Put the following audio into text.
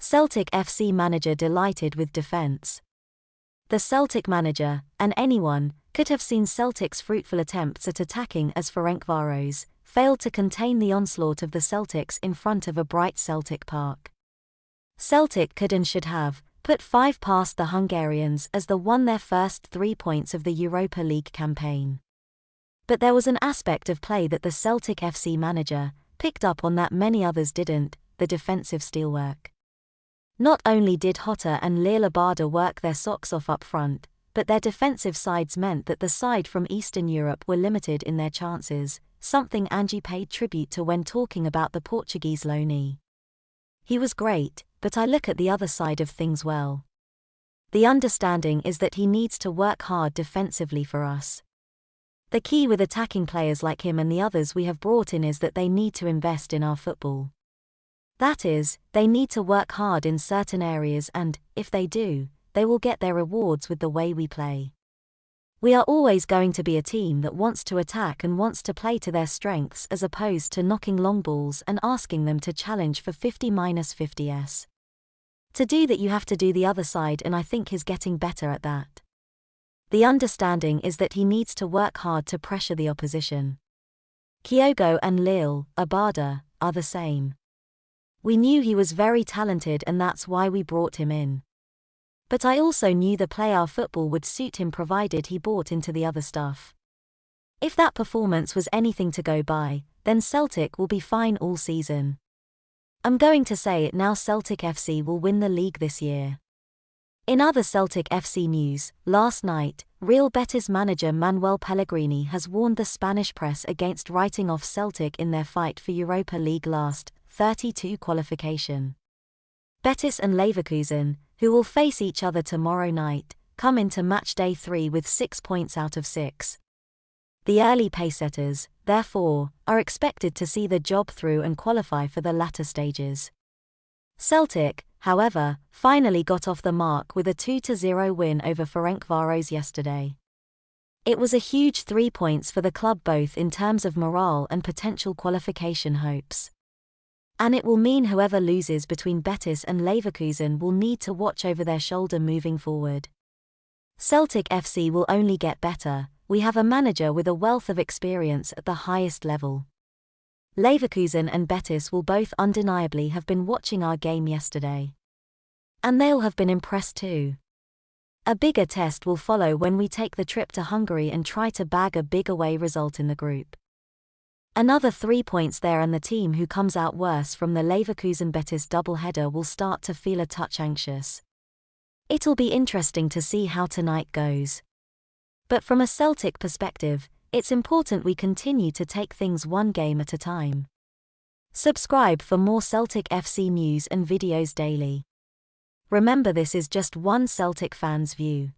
Celtic FC Manager delighted with defence. The Celtic Manager, and anyone, could have seen Celtic's fruitful attempts at attacking as Ferencvaros failed to contain the onslaught of the Celtics in front of a bright Celtic Park. Celtic could and should have put 5 past the Hungarians as they won their first 3 points of the Europa League campaign. But there was an aspect of play that the Celtic FC Manager picked up on that many others didn't: the defensive steelwork. Not only did Hotta and Leela work their socks off up front, but their defensive sides meant that the side from Eastern Europe were limited in their chances, something Angie paid tribute to when talking about the Portuguese loanee. He was great, but I look at the other side of things well. The understanding is that he needs to work hard defensively for us. The key with attacking players like him and the others we have brought in is that they need to invest in our football. That is, they need to work hard in certain areas and, if they do, they will get their rewards with the way we play. We are always going to be a team that wants to attack and wants to play to their strengths as opposed to knocking long balls and asking them to challenge for 50-50s. To do that you have to do the other side, and I think he's getting better at that. The understanding is that he needs to work hard to pressure the opposition. Kyogo and Lille Abada are the same. We knew he was very talented and that's why we brought him in. But I also knew the play our football would suit him provided he bought into the other stuff. If that performance was anything to go by, then Celtic will be fine all season. I'm going to say it now: Celtic FC will win the league this year. In other Celtic FC news, last night, Real Betis manager Manuel Pellegrini has warned the Spanish press against writing off Celtic in their fight for Europa League last 32 qualification. Betis and Leverkusen, who will face each other tomorrow night, come into match day 3 with 6 points out of 6. The early pacesetters, therefore, are expected to see the job through and qualify for the latter stages. Celtic, however, finally got off the mark with a 2-0 win over Ferencvaros yesterday. It was a huge 3 points for the club both in terms of morale and potential qualification hopes. And it will mean whoever loses between Betis and Leverkusen will need to watch over their shoulder moving forward. Celtic FC will only get better. We have a manager with a wealth of experience at the highest level. Leverkusen and Betis will both undeniably have been watching our game yesterday. And they'll have been impressed too. A bigger test will follow when we take the trip to Hungary and try to bag a big away result in the group. Another 3 points there and the team who comes out worse from the Leverkusen-Betis doubleheader will start to feel a touch anxious. It'll be interesting to see how tonight goes. But from a Celtic perspective, it's important we continue to take things one game at a time. Subscribe for more Celtic FC news and videos daily. Remember, this is just one Celtic fan's view.